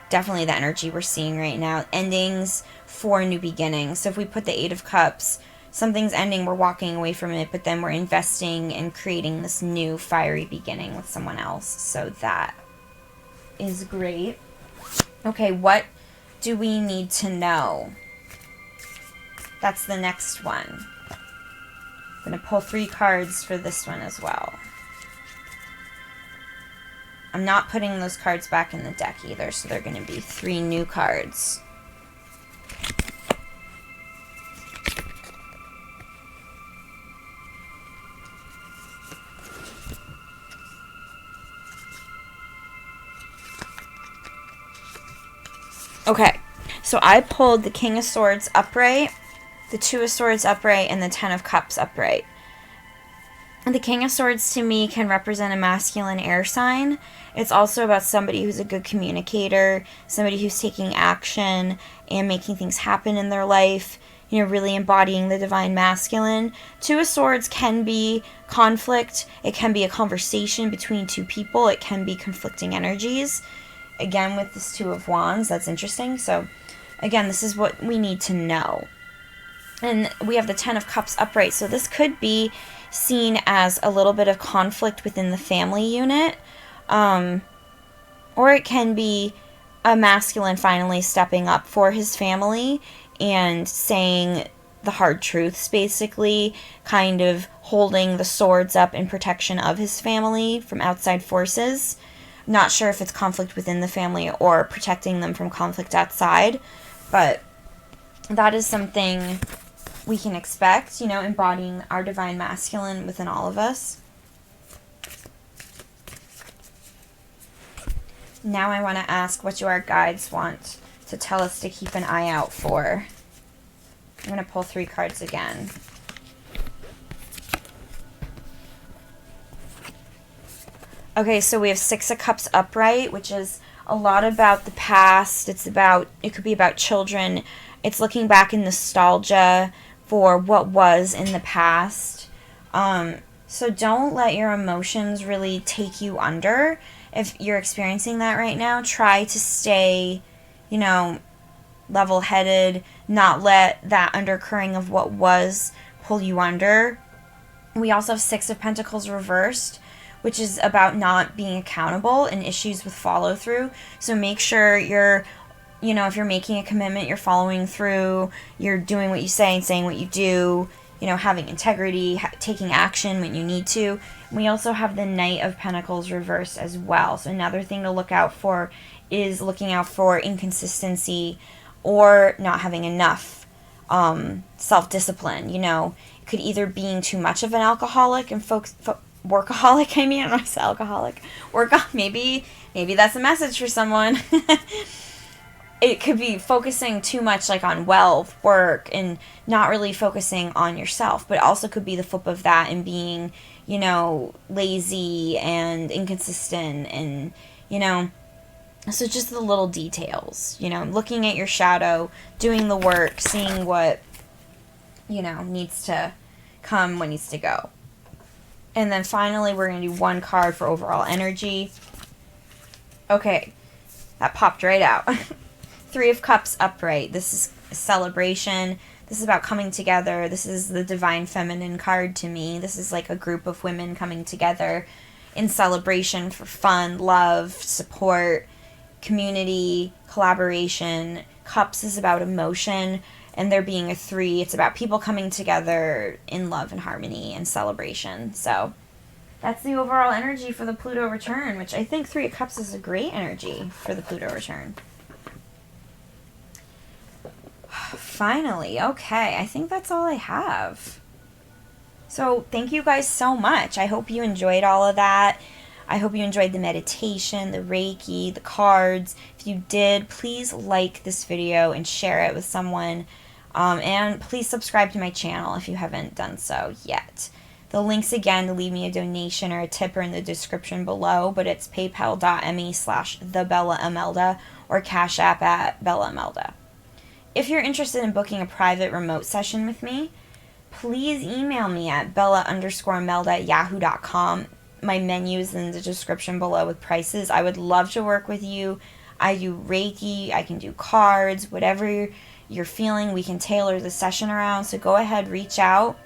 definitely the energy we're seeing right now. Endings for new beginnings. So if we put the Eight of Cups, something's ending, we're walking away from it, but then we're investing and creating this new fiery beginning with someone else. So that is great. Okay, what do we need to know? That's the next one. I'm going to pull 3 cards for this one as well. I'm not putting those cards back in the deck either, so they're going to be 3 new cards. Okay, so I pulled the King of Swords upright, the Two of Swords upright, and the Ten of Cups upright. The King of Swords to me can represent a masculine air sign. It's also about somebody who's a good communicator, somebody who's taking action and making things happen in their life, really embodying the divine masculine. Two of Swords can be conflict. It can be a conversation between two people. It can be conflicting energies. Again, with this Two of Wands, that's interesting. So, again, this is what we need to know. And we have the Ten of Cups upright. So this could be seen as a little bit of conflict within the family unit. Or it can be a masculine finally stepping up for his family and saying the hard truths, basically, kind of holding the swords up in protection of his family from outside forces. Not sure if it's conflict within the family or protecting them from conflict outside, but that is something we can expect, embodying our divine masculine within all of us. Now I want to ask, what do our guides want to tell us to keep an eye out for? I'm going to pull 3 cards again. Okay, so we have Six of Cups upright, which is a lot about the past. It could be about children. It's looking back in nostalgia for what was in the past. So don't let your emotions really take you under. If you're experiencing that right now, try to stay, level-headed, not let that undercurrent of what was pull you under. We also have Six of Pentacles reversed, which is about not being accountable and issues with follow-through. So make sure you're, if you're making a commitment, you're following through, you're doing what you say and saying what you do, having integrity, taking action when you need to. We also have the Knight of Pentacles reversed as well. So another thing to look out for is looking out for inconsistency or not having enough self-discipline. It could either being too much of an alcoholic and workaholic, I don't want to say alcoholic. Maybe that's a message for someone. It could be focusing too much on wealth, work, and not really focusing on yourself. But it also could be the flip of that and being, lazy and inconsistent and, so just the little details, looking at your shadow, doing the work, seeing what, needs to come, what needs to go. And then finally, we're going to do 1 card for overall energy. Okay, that popped right out. 3 of Cups upright. This is a celebration. This is about coming together. This is the divine feminine card to me. This is like a group of women coming together in celebration for fun, love, support, community, collaboration. Cups is about emotion, and there being a 3, it's about people coming together in love and harmony and celebration. So that's the overall energy for the Pluto return, which I think 3 of Cups is a great energy for the Pluto return. Finally, okay, I think that's all I have. So thank you guys so much. I hope you enjoyed all of that. I hope you enjoyed the meditation, the Reiki, the cards. If you did, please like this video and share it with someone. And please subscribe to my channel if you haven't done so yet. The links again to leave me a donation or a tip are in the description below, but it's paypal.me/theBellaImelda or Cash App at BellaImelda. If you're interested in booking a private remote session with me, please email me at bella_melda@yahoo.com. My menu is in the description below with prices. I would love to work with you. I do Reiki, I can do cards, whatever you're feeling, we can tailor the session around. So go ahead, reach out.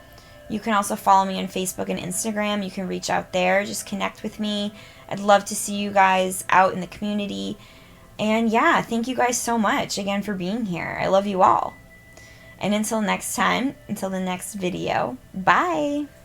You can also follow me on Facebook and Instagram. You can reach out there, just connect with me. I'd love to see you guys out in the community. And yeah, thank you guys so much again for being here. I love you all. And until next time, until the next video, bye!